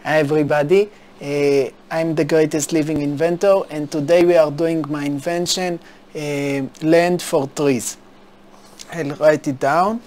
Hi everybody, I'm the greatest living inventor, and today we are doing my invention, land for trees. I'll write it down.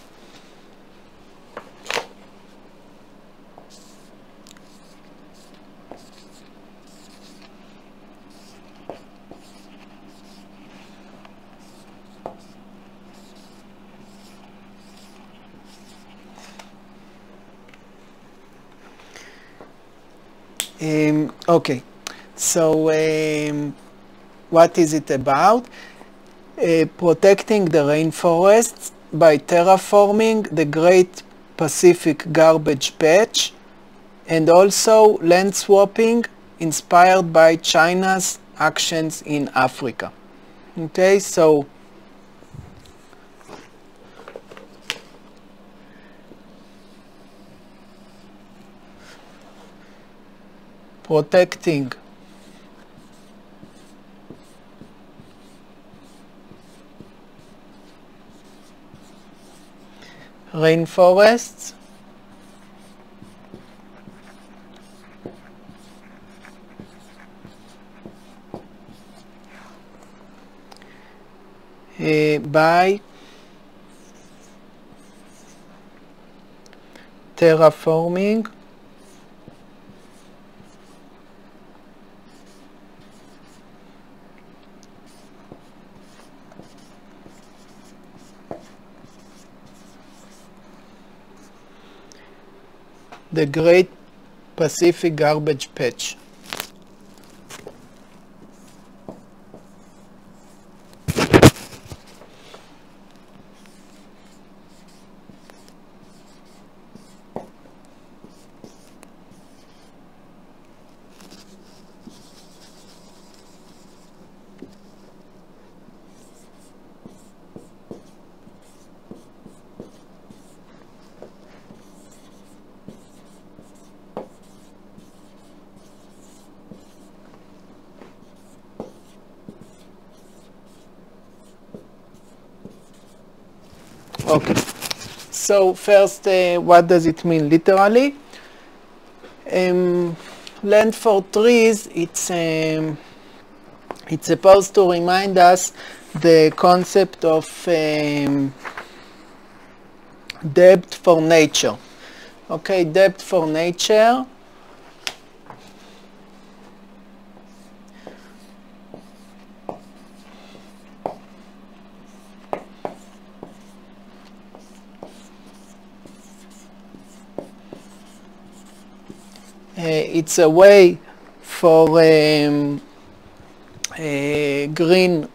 Okay, so what is it about? Protecting the rainforests by terraforming the Great Pacific Garbage Patch, and also land swapping inspired by China's actions in Africa. Okay, so protecting rainforests by terraforming the Great Pacific Garbage Patch. Okay, so first, what does it mean literally? Land for trees, it's supposed to remind us the concept of depth for nature. Okay, depth for nature. It's a way for green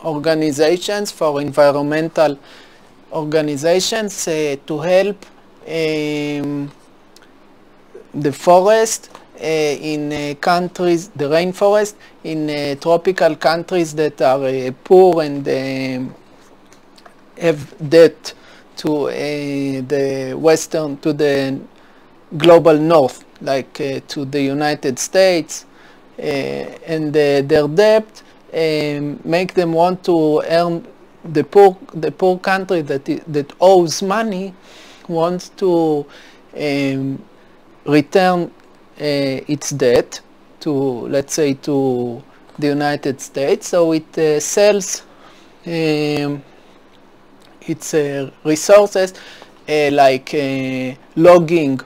organizations, for environmental organizations to help the forest in countries, the rainforest in tropical countries that are poor and have debt to the global north, like to the United States, and their debt make them want to earn, the poor country that owes money wants to return its debt to, let's say, to the United States. So it sells its resources, like logging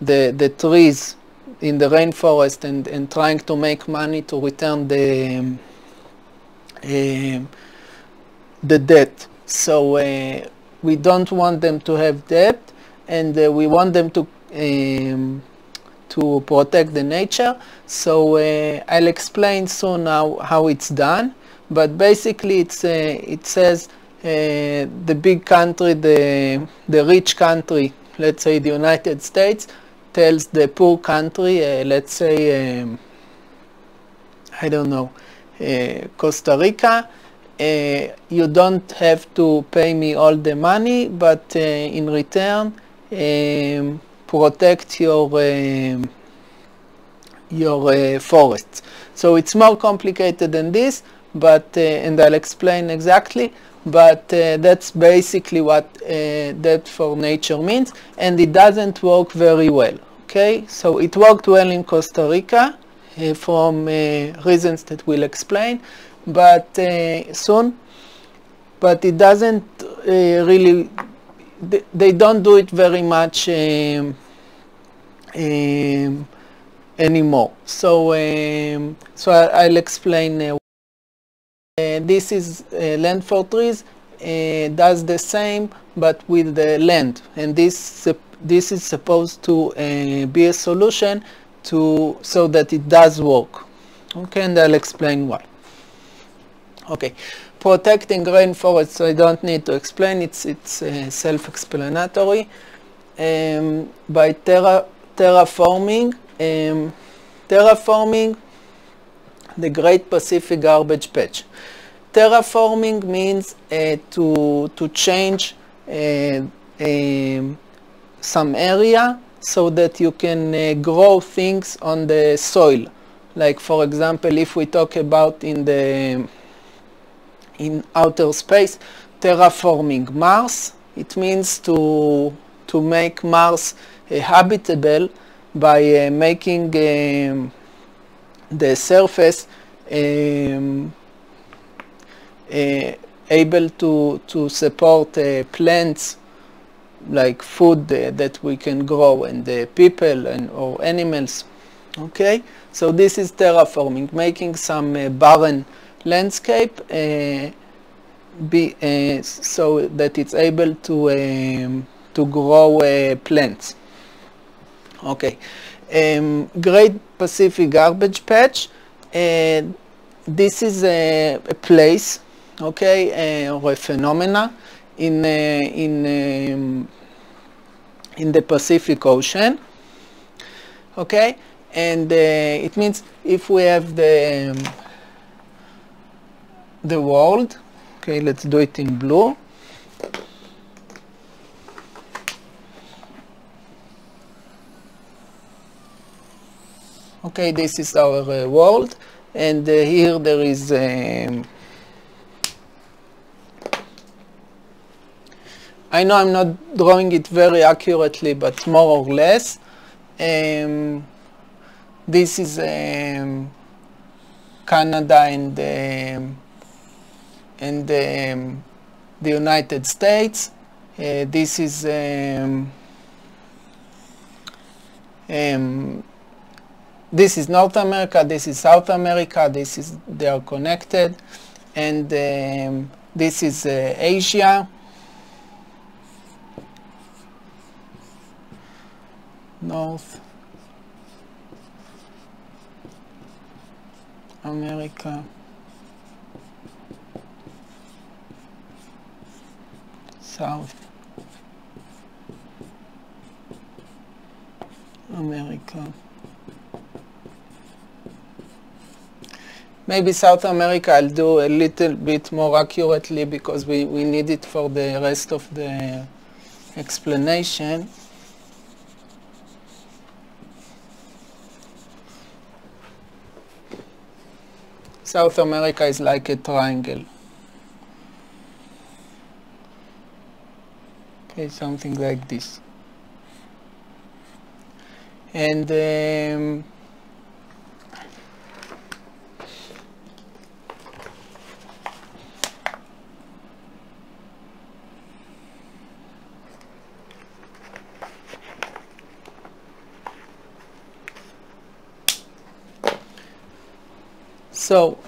the trees in the rainforest and trying to make money to return the debt. So we don't want them to have debt, and we want them to protect the nature. So I'll explain soon how it's done, but basically it says the big country, the rich country, let's say the United States, tells the poor country, let's say, I don't know, Costa Rica, you don't have to pay me all the money, but in return, protect your forests. So it's more complicated than this, but and I'll explain exactly. But that's basically what depth for nature means, and it doesn't work very well. Okay, so it worked well in Costa Rica from reasons that we'll explain, but soon. But it doesn't really. They don't do it very much anymore. So I'll explain. This is Land for Trees. Does the same, but with the land, and this is supposed to be a solution so that it does work. Okay, and I'll explain why. Okay, protecting rainforests, so I don't need to explain. It's self-explanatory. By terraforming, the Great Pacific Garbage Patch. Terraforming means to change some area so that you can grow things on the soil. Like, for example, if we talk about in outer space, terraforming Mars, it means to make Mars habitable by making the surface able to support plants, like food that we can grow, and people or animals. Okay, so this is terraforming, making some barren landscape so that it's able to grow plants. Okay, Great Pacific Garbage Patch. This is a place, okay, or a phenomena in the Pacific Ocean. Okay, and it means if we have the world, okay, let's do it in blue. Okay, this is our world, and here there is I know I'm not drawing it very accurately, but more or less. This is Canada and the United States. This is North America. This is South America. They are connected, and this is Asia. North America, South America. Maybe South America I'll do a little bit more accurately because we need it for the rest of the explanation. South America is like a triangle. Okay, something like this. And so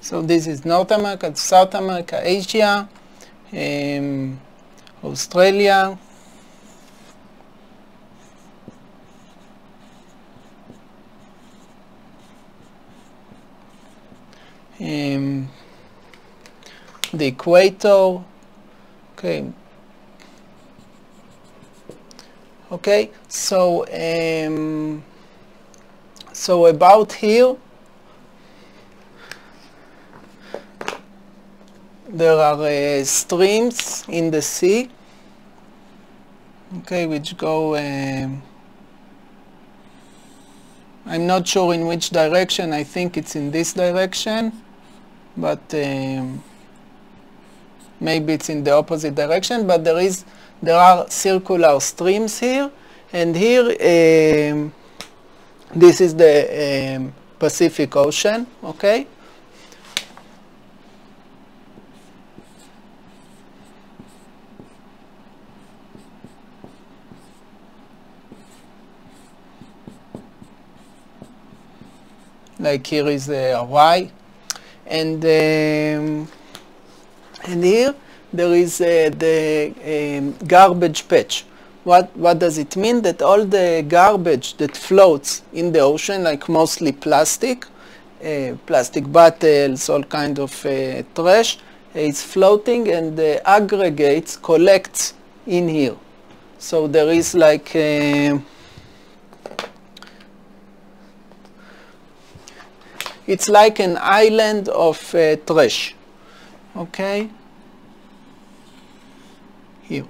So this is North America, South America, Asia, Australia, the equator. Okay. Okay. So so about here, there are streams in the sea. Okay, which go. I'm not sure in which direction. I think it's in this direction, but maybe it's in the opposite direction. But there are circular streams here, and here this is the Pacific Ocean. Okay. Like here is Hawaii, and here there is the garbage patch. What does it mean? That all the garbage that floats in the ocean, like mostly plastic, plastic bottles, all kind of trash, is floating, and the aggregates collects in here. So there is like it's like an island of trash. Okay? Here.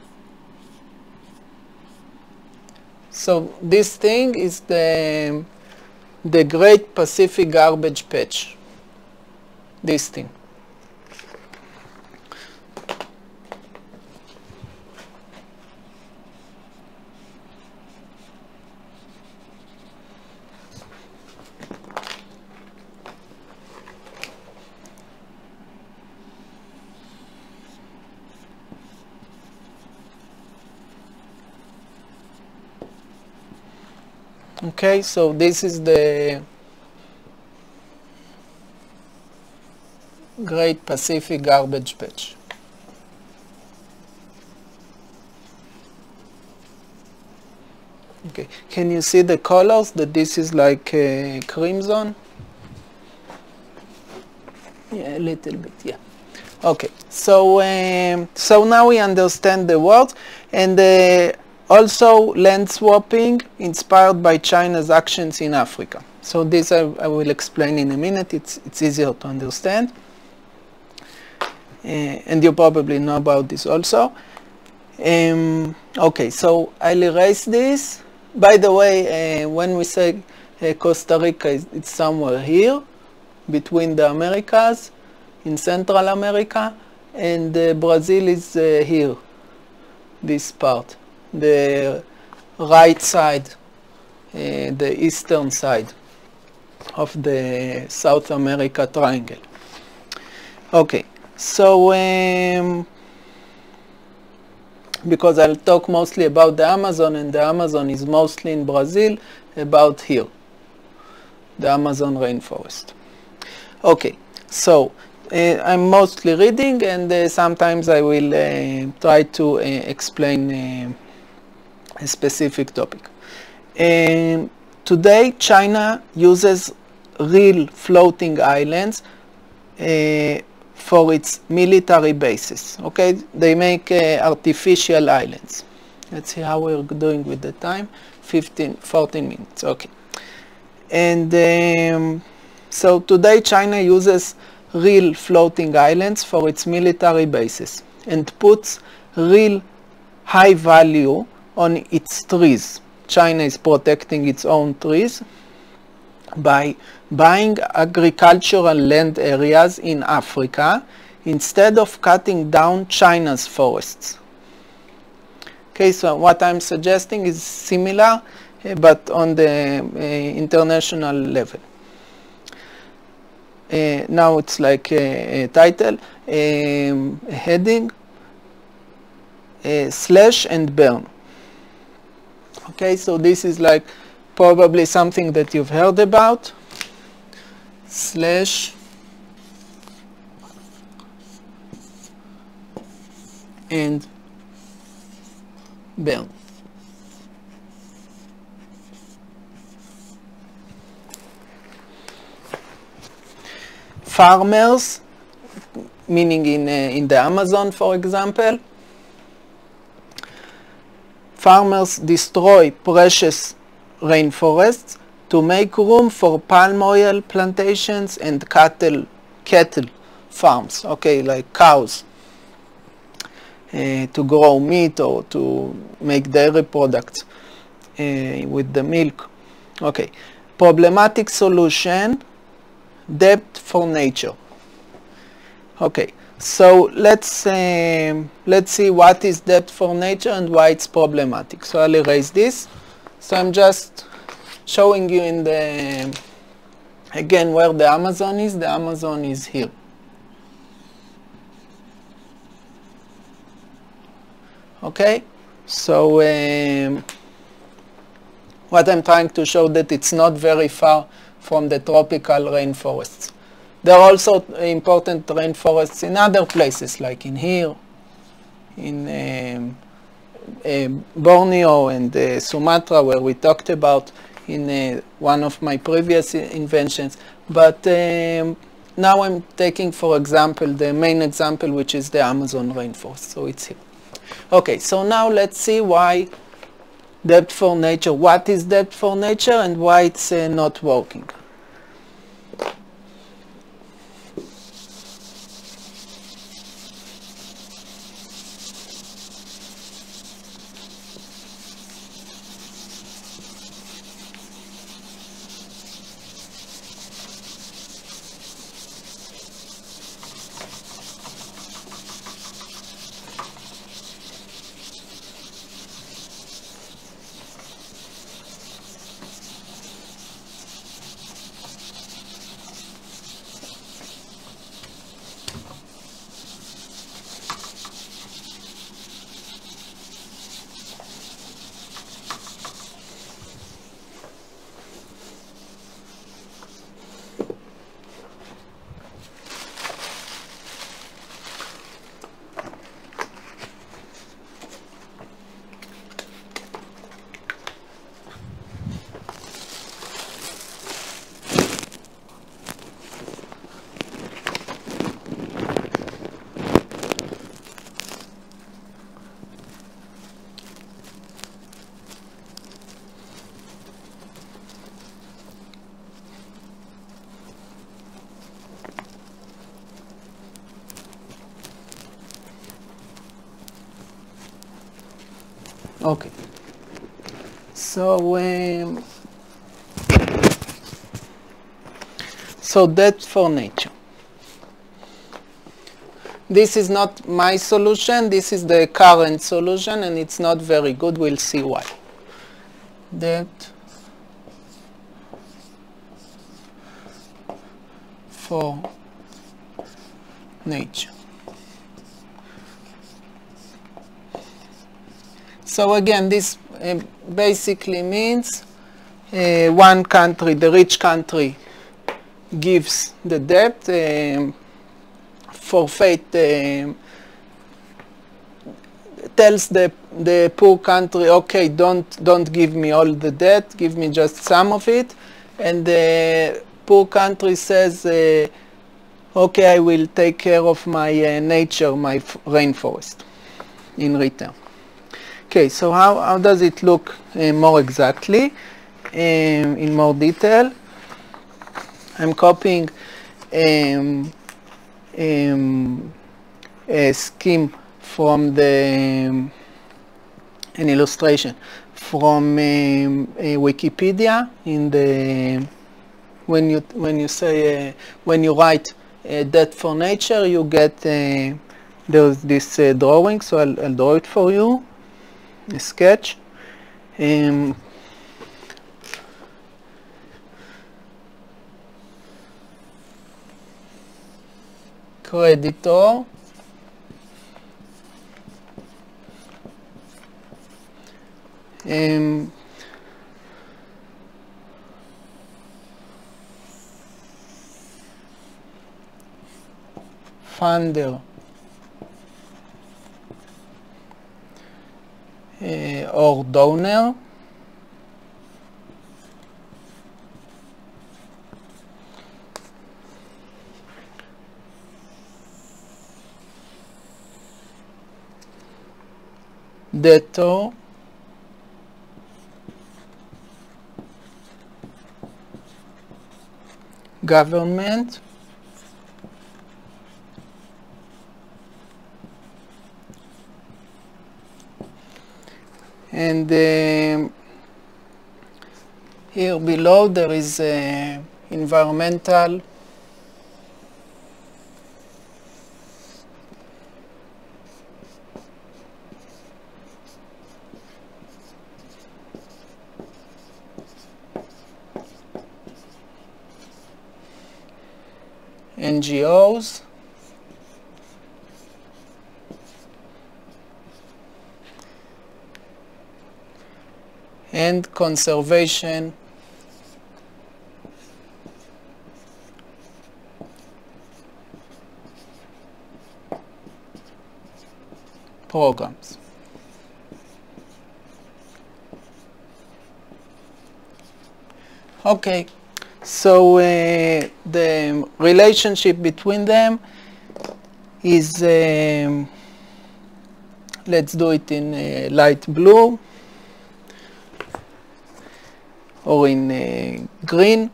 So this thing is the Great Pacific Garbage Patch. This thing. Okay, so this is the Great Pacific Garbage Patch. Okay, can you see the colors? That this is like crimson? Yeah, a little bit, yeah. Okay, so so now we understand the words, and also land swapping inspired by China's actions in Africa. So this I will explain in a minute. It's easier to understand, and you probably know about this also. Okay, so I'll erase this. By the way, when we say Costa Rica, it's somewhere here between the Americas, in Central America, and Brazil is here, this part, the right side, the eastern side of the South America triangle. Okay, so because I'll talk mostly about the Amazon, and the Amazon is mostly in Brazil, about here, the Amazon rainforest. Okay, so I'm mostly reading, and sometimes I will try to explain a specific topic. Today, China uses real floating islands for its military bases. Okay, they make artificial islands. Let's see how we're doing with the time. 14 minutes. Okay, and so today China uses real floating islands for its military bases and puts real high value on its trees. China is protecting its own trees by buying agricultural land areas in Africa instead of cutting down China's forests. Okay, so what I'm suggesting is similar, but on the international level. Now it's like a title, a heading, slash and burn. Okay, so this is like probably something that you've heard about. Slash and burn. farmers, meaning in the Amazon, for example. Farmers destroy precious rainforests to make room for palm oil plantations and cattle farms, okay, like cows, to grow meat or to make dairy products with the milk. Okay, problematic solution, debt for nature. Okay, so let's see what is debt for nature and why it's problematic. So I'll erase this. So I'm just showing you in the, again, where the Amazon is. The Amazon is here. Okay, so what I'm trying to show that it's not very far from the tropical rainforests. There are also important rainforests in other places, like in here, in Borneo and Sumatra, where we talked about in one of my previous inventions. But now I'm taking, for example, the main example, which is the Amazon rainforest. So it's here. Okay, so now let's see why debt for nature. What is debt for nature and why it's not working? Okay, so debt for nature. This is not my solution, this is the current solution, and it's not very good. We'll see why. Debt for nature. So again, this basically means one country, the rich country, gives the debt, forfeit, tells the poor country, okay, don't give me all the debt, give me just some of it, and the poor country says, okay, I will take care of my nature, my rainforest in return. Okay, so how does it look more exactly, in more detail? I'm copying a scheme from an illustration from Wikipedia. In the when you write debt for nature, you get there's this drawing. So I'll draw it for you. A sketch. Creditor. Funder. Or donor. debtor, government, and here below there is environmental, NGOs, and conservation programs. Okay, so the relationship between them is, let's do it in light blue or in green.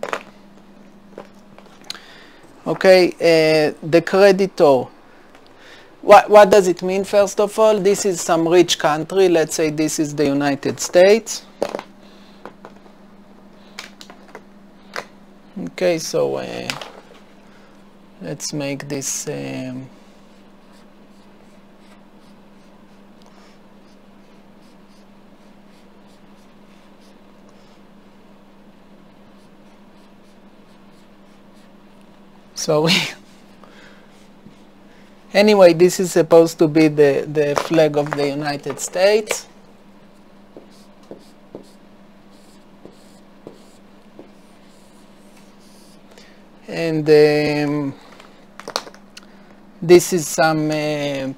Okay, the creditor. What does it mean, first of all? This is some rich country. Let's say this is the United States. Okay, so let's make this sorry. Anyway, this is supposed to be the flag of the United States. And this is some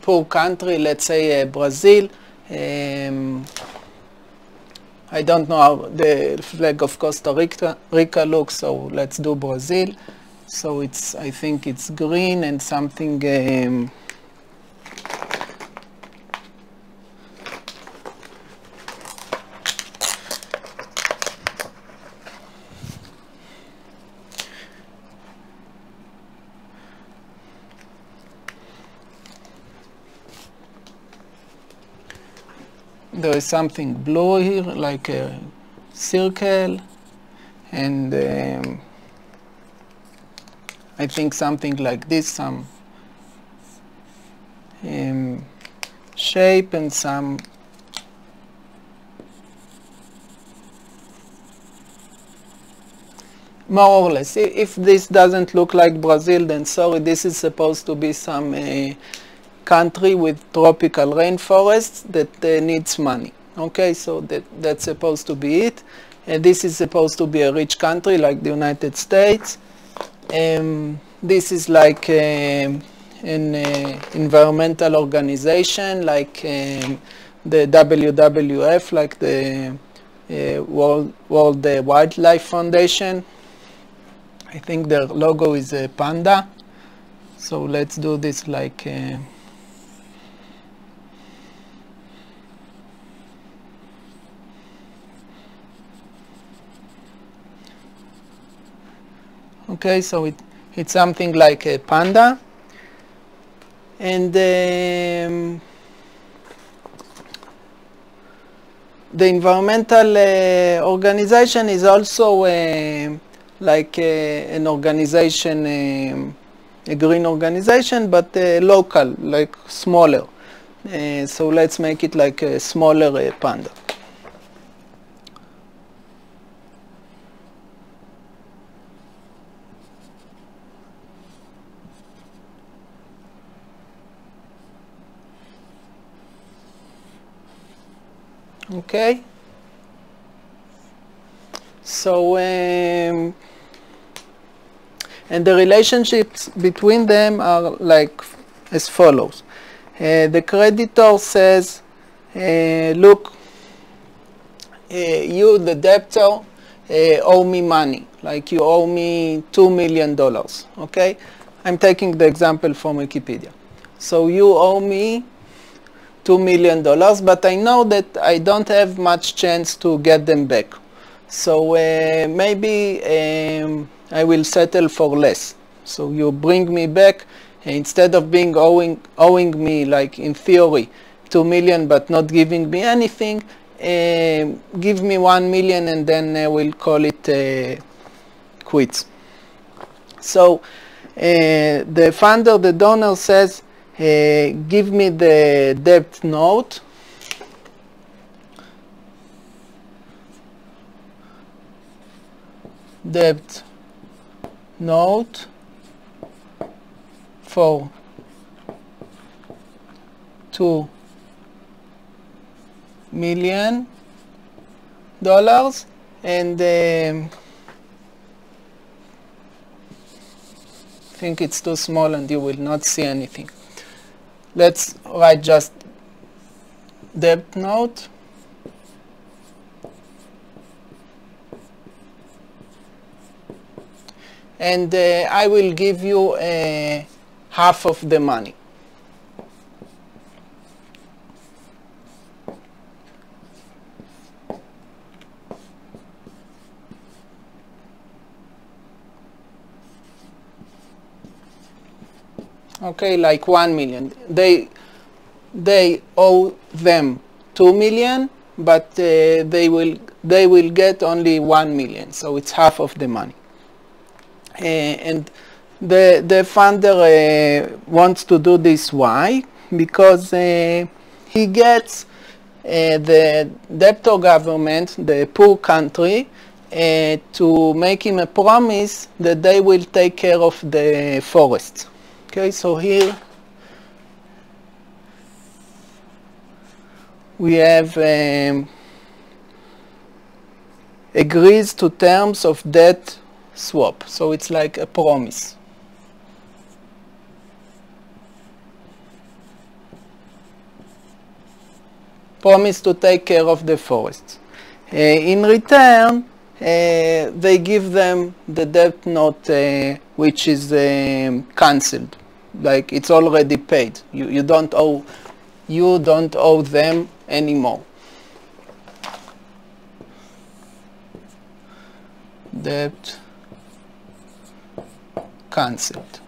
poor country, let's say Brazil. I don't know how the flag of Costa Rica looks, so let's do Brazil. So it's, I think it's green and something there is something blue here, like a circle, and I think something like this, some shape and some more or less. If this doesn't look like Brazil, then sorry, this is supposed to be some country with tropical rainforests that needs money. Okay, so that's supposed to be it. And this is supposed to be a rich country like the United States. This is like an environmental organization like the WWF, like the World Wildlife Foundation. I think their logo is a panda. So let's do this like okay, so it's something like a panda. And the environmental organization is also like an organization, a green organization, but local, like smaller. So let's make it like a smaller panda. Okay, so and the relationships between them are like as follows. The creditor says, look, you, the debtor, owe me money, like you owe me $2 million, okay? I'm taking the example from Wikipedia. So you owe me $2 million, but I know that I don't have much chance to get them back. So maybe I will settle for less. So you bring me back, instead of being owing me, like in theory, 2 million but not giving me anything, give me 1 million and then we'll call it quits. So the funder, the donor says, give me the debt note. Debt note for $2 million, and I think it's too small and you will not see anything. Let's write just debt note. And I will give you half of the money. Okay, like 1 million. They owe them 2 million, but they will get only 1 million, so it's half of the money. And the funder wants to do this. Why? Because he gets the debtor government, the poor country, to make him a promise that they will take care of the forests. Okay, so here we have agrees to terms of debt swap. So it's like a promise. Promise to take care of the forests. In return, they give them the debt note, which is cancelled. Like it's already paid. You don't owe them anymore. Debt cancelled.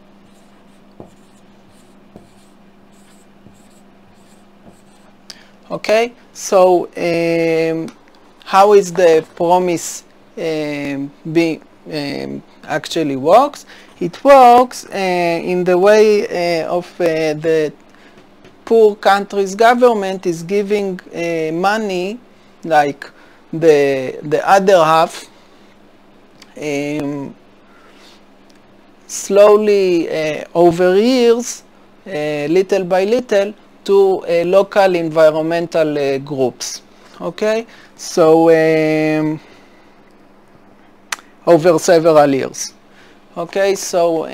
Okay, so how is the promise actually works? It works in the way of the poor country's government is giving money, like the other half, slowly over years, little by little, to local environmental groups. Okay, so over several years. Okay, so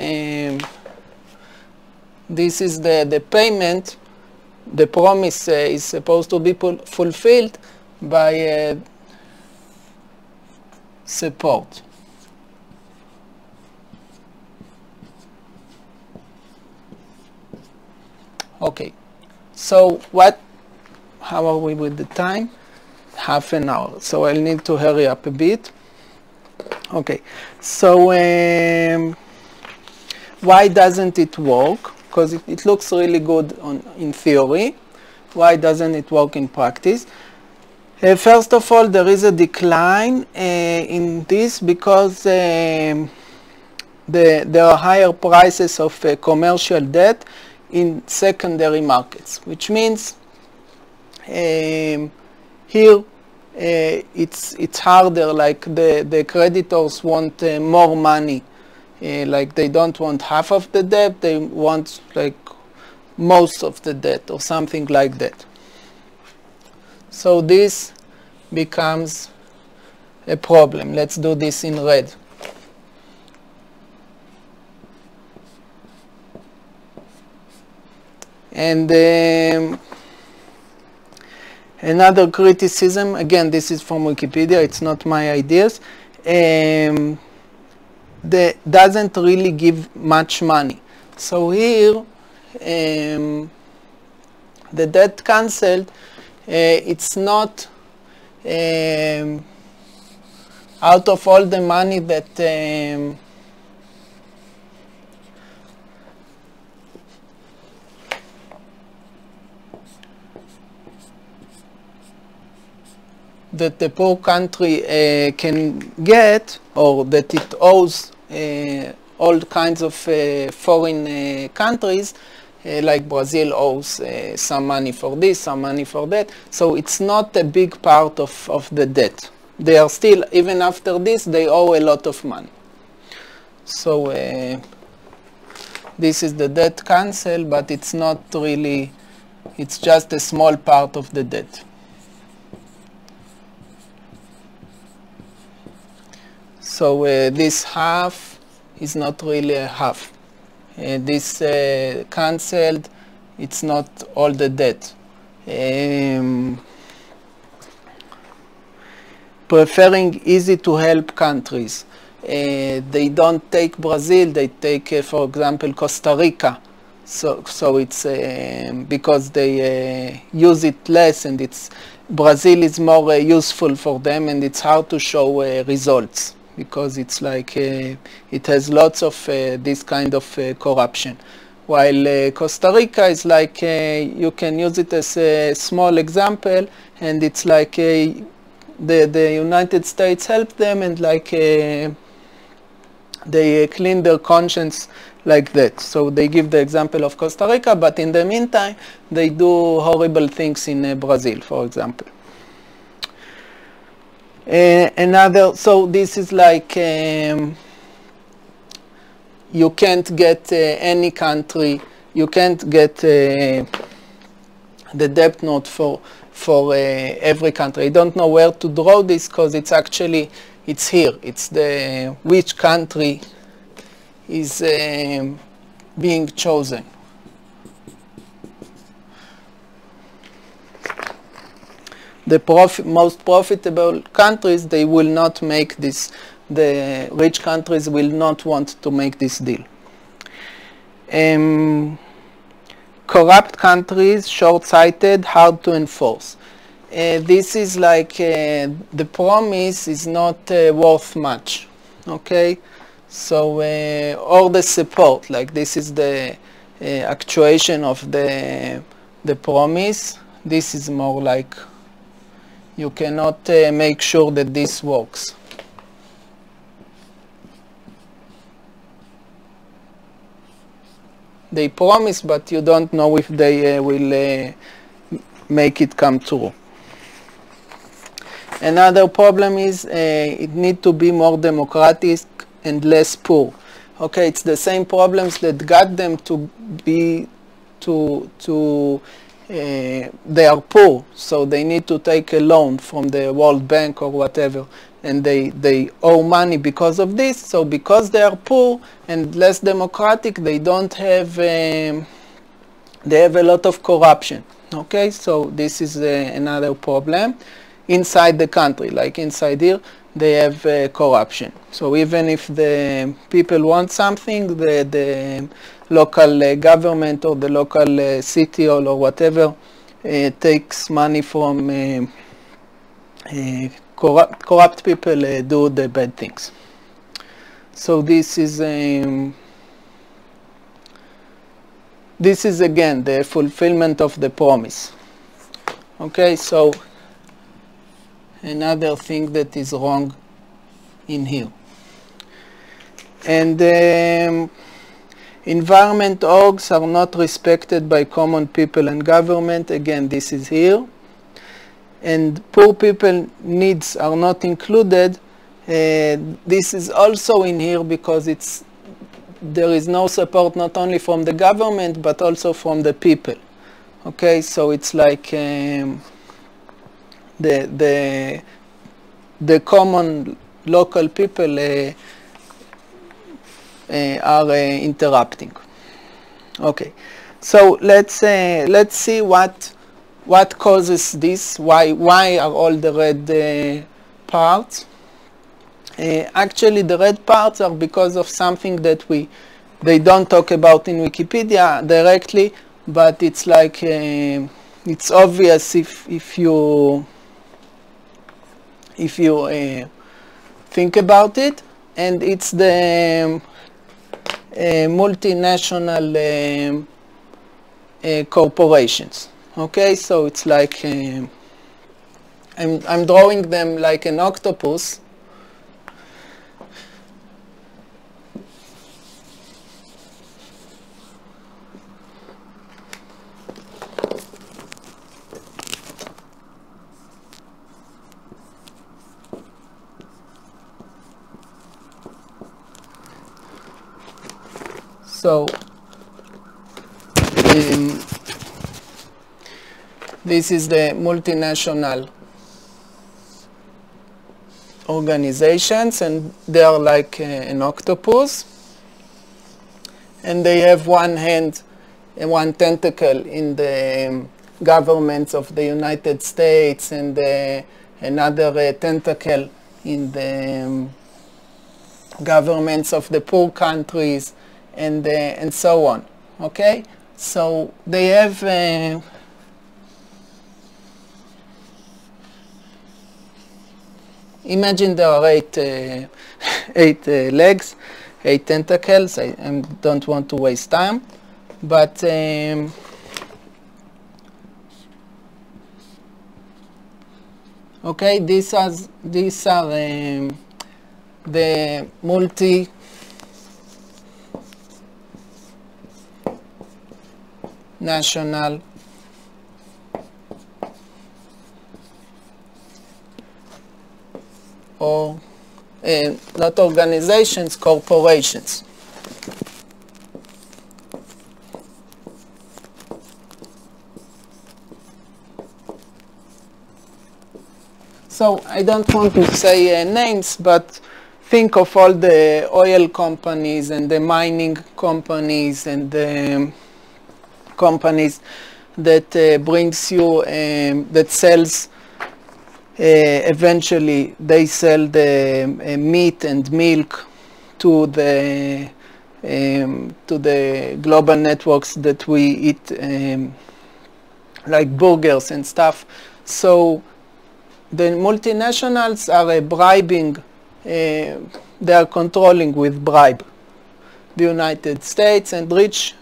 this is the payment. The promise is supposed to be fulfilled by support. Okay, so how are we with the time? Half an hour, so I'll need to hurry up a bit. Okay, so why doesn't it work? Because it looks really good in theory. Why doesn't it work in practice? First of all, there is a decline in this because there are higher prices of commercial debt in secondary markets, which means here it's harder. Like the creditors want more money. Like they don't want half of the debt, they want like most of the debt or something like that. So this becomes a problem. Let's do this in red. And another criticism, again, this is from Wikipedia, it's not my ideas, doesn't really give much money. So here the debt cancelled, it's not out of all the money that that the poor country can get, or that it owes all kinds of foreign countries, like Brazil owes some money for this, some money for that. So it's not a big part of the debt. They are still, even after this, they owe a lot of money. So this is the debt cancel, but it's not really, it's just a small part of the debt. So this half is not really a half. This cancelled, it's not all the debt. Preferring easy to help countries. They don't take Brazil, they take, for example, Costa Rica. So it's because they use it less, and Brazil is more useful for them, and it's hard to show results, because it's like it has lots of this kind of corruption. While Costa Rica is like you can use it as a small example, and it's like the United States help them, and like they clean their conscience like that. So they give the example of Costa Rica, but in the meantime they do horrible things in Brazil, for example. So this is like you can't get any country, you can't get the debt note for every country. I don't know where to draw this, because it's actually, it's here. It's the which country is being chosen. The most profitable countries, they will not make this, the rich countries will not want to make this deal. Corrupt countries, short-sighted, hard to enforce. This is like the promise is not worth much, okay? So, or the support, like this is the actuation of the promise. This is more like you cannot make sure that this works. They promise, but you don't know if they will make it come true. Another problem is it needs to be more democratic and less poor. Okay, it's the same problems that got them to be they are poor, so they need to take a loan from the World Bank or whatever, and they owe money because of this. So because they are poor and less democratic, they don't have they have a lot of corruption. Okay, so this is another problem inside the country. Like inside here, they have corruption. So even if the people want something, the local government or the local city hall or whatever takes money from corrupt people, do the bad things. So this is again the fulfillment of the promise. Okay, so another thing that is wrong in here. And environment orgs are not respected by common people and government. Again, this is here. And poor people needs are not included. This is also in here because there is no support not only from the government but also from the people. Okay, so it's like the common local people are interrupting. Okay, so let's see what causes this. Why are all the red parts? Actually, the red parts are because of something that they don't talk about in Wikipedia directly, but it's like it's obvious if you think about it, and it's the multinational corporations. Okay, so it's like I'm drawing them like an octopus. So this is the multinational organizations, and they are like an octopus, and they have one hand and one tentacle in the governments of the United States, and another tentacle in the governments of the poor countries, and so on. Okay, so they have imagine there are eight legs, 8 tentacles. I don't want to waste time, but okay, these are the multinational or not organizations, corporations. So I don't want to say names, but think of all the oil companies and the mining companies and the companies that brings you, that sells, eventually they sell the meat and milk to the global networks that we eat, like burgers and stuff. So the multinationals are bribing, they are controlling with bribe the United States, and rich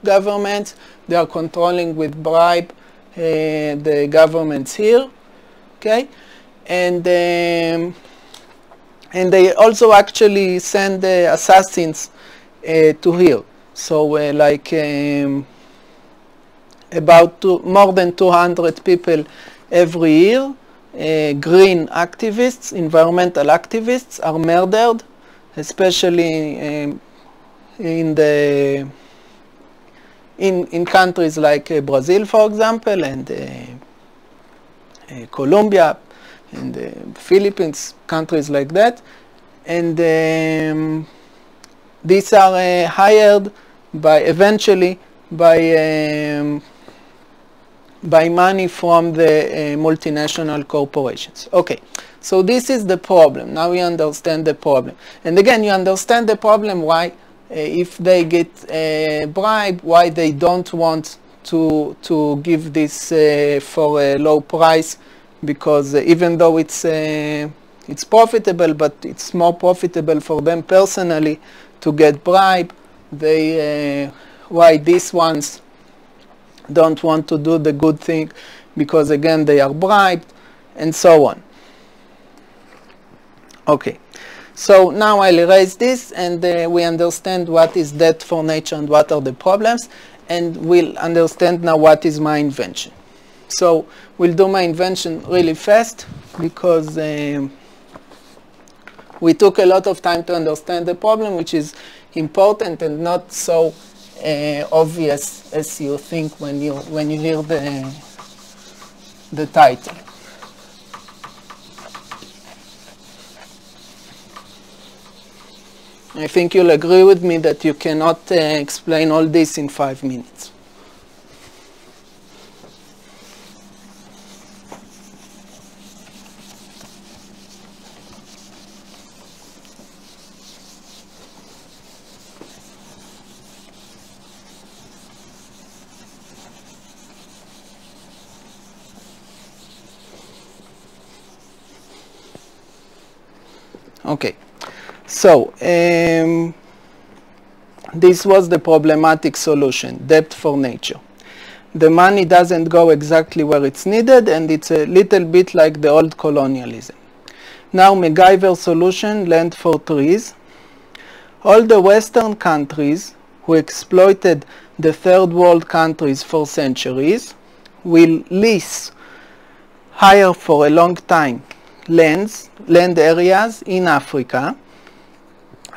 governments, they are controlling with bribe the governments here. Okay, and they also actually send assassins to here. So like about more than 200 people every year, green activists, environmental activists, are murdered, especially in countries like Brazil, for example, and Colombia, and the Philippines, countries like that. And these are hired eventually by money from the multinational corporations. Okay, so this is the problem. Now we understand the problem. And again, you understand the problem why, if they get a bribe, why they don't want to give this for a low price, because even though it's profitable, but it's more profitable for them personally to get bribe. Why these ones don't want to do the good thing, because again they are bribed, and so on. Okay, so now I'll erase this, and we understand what is debt for nature and what are the problems, and we'll understand now what is my invention. So we'll do my invention really fast, because we took a lot of time to understand the problem, which is important and not so obvious as you think when you hear the title. I think you'll agree with me that you cannot explain all this in 5 minutes. Okay, so this was the problematic solution, debt for nature. The money doesn't go exactly where it's needed, and it's a little bit like the old colonialism. Now MacGyver solution, land for trees. All the Western countries who exploited the third world countries for centuries will lease, hire for a long time, land areas in Africa.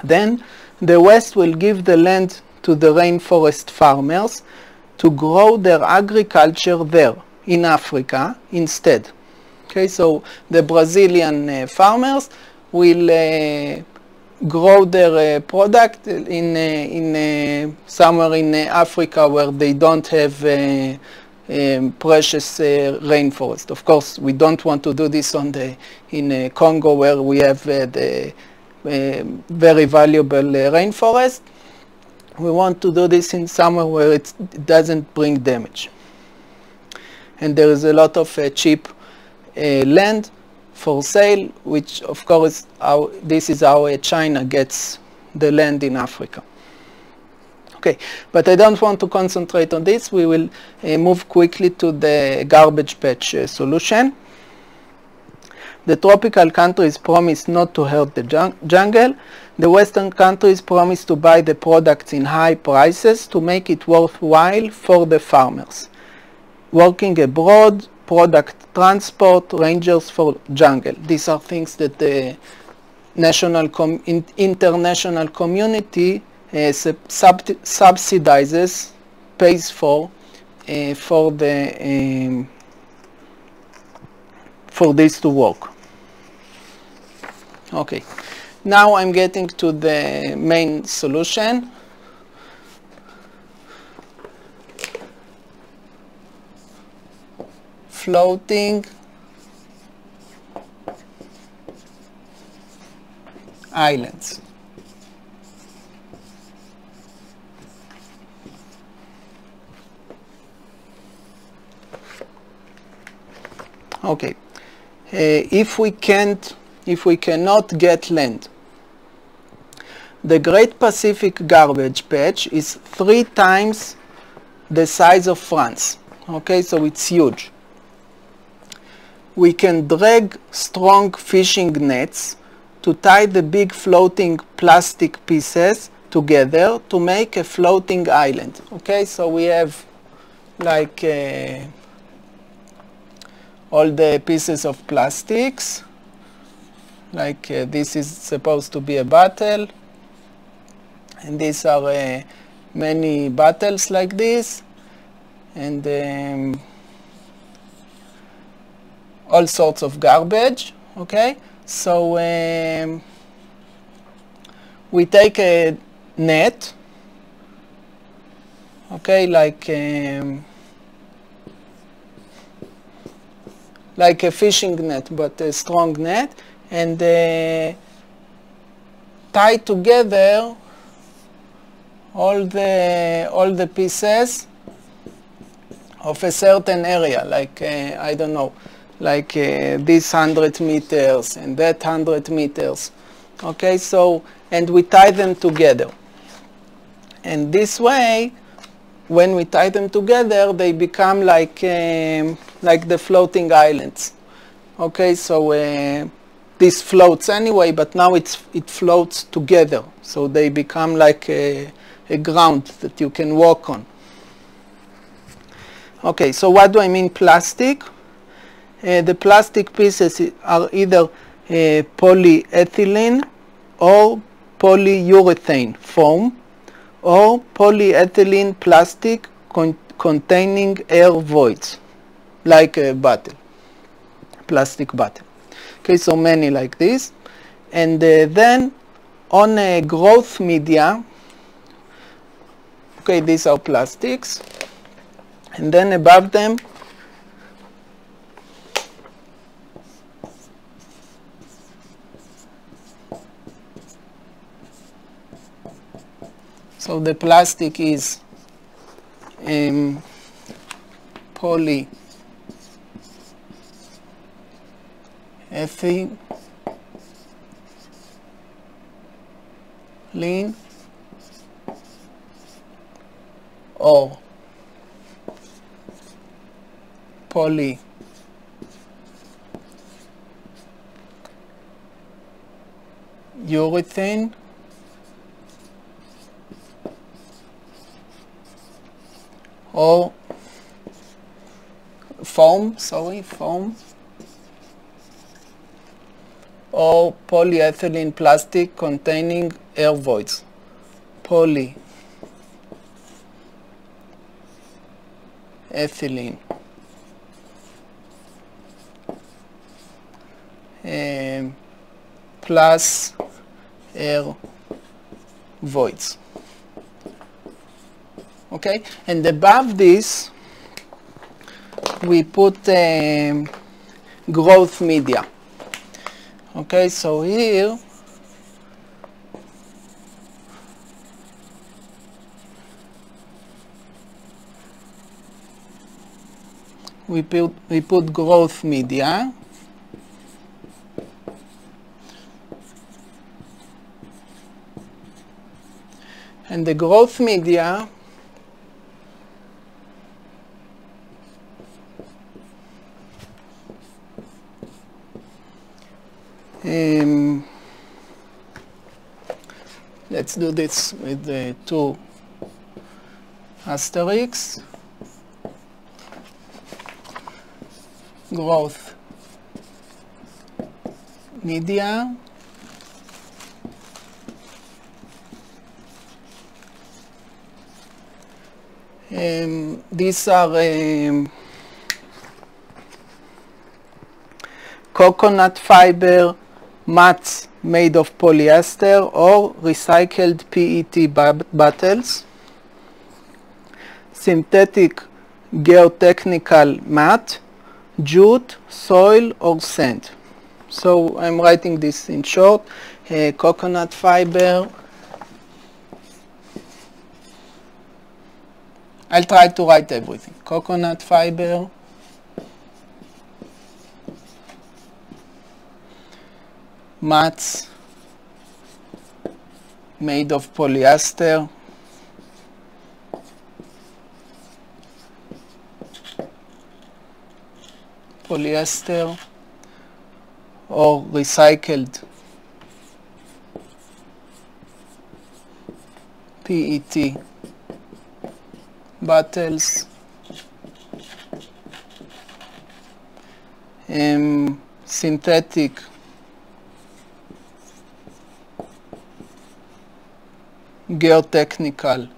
Then the West will give the land to the rainforest farmers to grow their agriculture there in Africa instead. Okay, so the Brazilian farmers will grow their product in somewhere in Africa where they don't have precious rainforest. Of course, we don't want to do this in Congo, where we have the very valuable rainforest. We want to do this in somewhere where it doesn't bring damage. And there is a lot of cheap land for sale, which of course this is how China gets the land in Africa. Okay, but I don't want to concentrate on this. We will move quickly to the garbage patch solution. The tropical countries promise not to hurt the jungle. The Western countries promise to buy the products in high prices to make it worthwhile for the farmers. Working abroad, product transport, rangers for jungle. These are things that the international community subsidizes, pays for this to work. Okay, now I'm getting to the main solution. Floating islands. Okay, if we cannot get land, the Great Pacific Garbage Patch is 3 times the size of France. Okay, so it's huge. We can drag strong fishing nets to tie the big floating plastic pieces together to make a floating island. Okay, so we have like all the pieces of plastics, like this is supposed to be a bottle, and these are many bottles like this, and all sorts of garbage. Okay, so we take a net, okay, like a fishing net, but a strong net, and tie together all the pieces of a certain area, like I don't know, like this 100 meters and that 100 meters. Okay, so, and we tie them together. And this way, when we tie them together, they become like the floating islands. Okay, so this floats anyway, but now it floats together. So they become like a ground that you can walk on. Okay, so what do I mean plastic? The plastic pieces are either polyethylene or polyurethane foam, or polyethylene plastic containing air voids, like a bottle, plastic bottle. Okay, so many like this. And then on a growth media, okay, these are plastics, and then above them so the plastic is polyethylene or polyurethane or foam or polyethylene plastic containing air voids. Polyethylene plus air voids. Okay, and above this we put growth media. Okay, so here we put growth media. And the growth media let's do this with the 2 asterisks. Growth media these are coconut fiber mats made of polyester or recycled PET bottles, synthetic geotechnical mat, jute, soil or sand. So I'm writing this in short. Coconut fiber. I'll try to write everything. Coconut fiber, mats made of polyester, or recycled PET bottles, synthetic geotechnical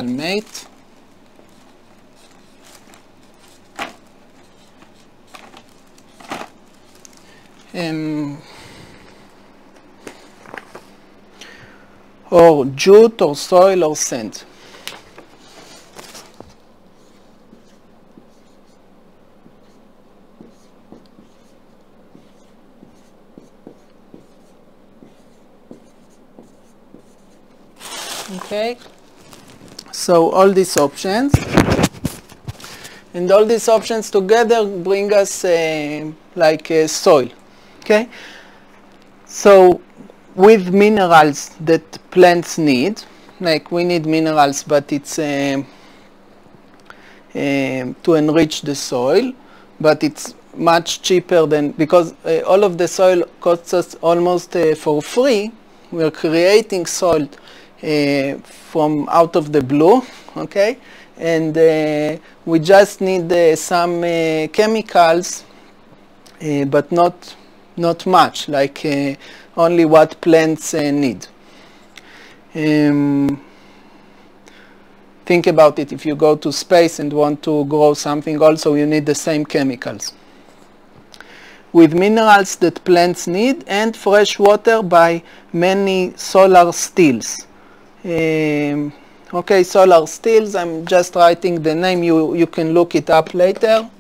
mate, or jute or soil or sand. Okay, so all these options, and all these options together bring us like soil. Okay, so with minerals that plants need, like we need minerals, but it's to enrich the soil, but it's much cheaper than, because all of the soil costs us almost for free. We're creating soil from out of the blue, okay, and we just need some chemicals, but not much, like only what plants need. Think about it. If you go to space and want to grow something, also you need the same chemicals. With minerals that plants need, and fresh water by many solar steels. Okay, solar steels, I'm just writing the name, you can look it up later.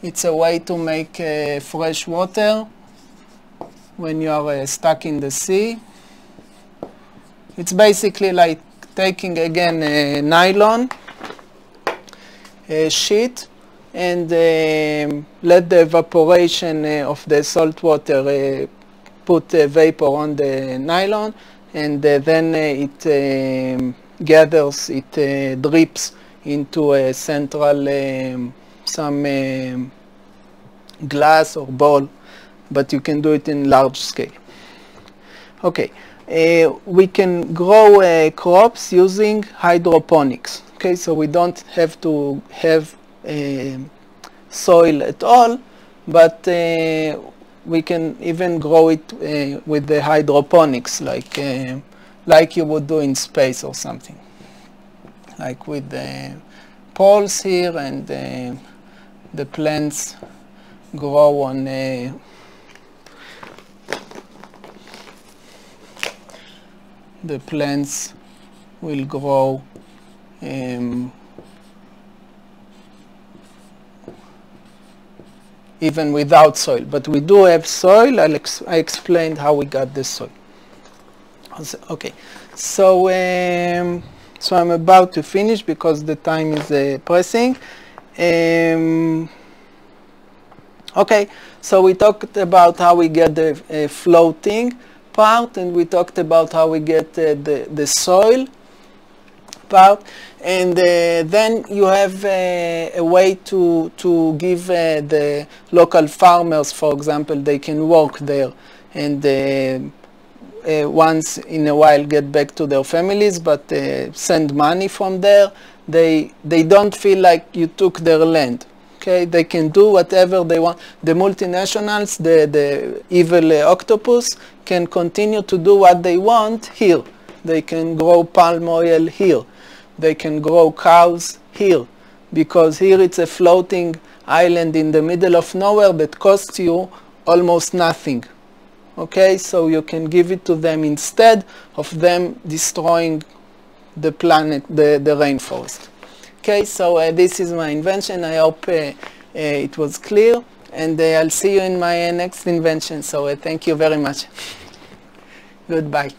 It's a way to make fresh water when you are stuck in the sea. It's basically like taking again a nylon sheet and let the evaporation of the salt water put vapor on the nylon, and then it gathers, it drips into a central some glass or bowl, but you can do it in large scale. Okay, we can grow crops using hydroponics. Okay, so we don't have to have soil at all, but we can even grow it with the hydroponics, like you would do in space or something, like with the poles here, and the plants grow on the plants will grow even without soil, but we do have soil. I explained how we got the soil. Okay, so so I'm about to finish because the time is pressing. Okay, so we talked about how we get the floating part, and we talked about how we get the soil part, and then you have a way to give the local farmers, for example, they can work there and once in a while get back to their families, but send money from there. They don't feel like you took their land. Okay, they can do whatever they want. The multinationals, the evil octopus, can continue to do what they want here. They can grow palm oil here. They can grow cows here, because here it's a floating island in the middle of nowhere that costs you almost nothing. Okay, so you can give it to them instead of them destroying the planet, the rainforest. Okay, so this is my invention. I hope it was clear, and I'll see you in my next invention. So thank you very much. Goodbye.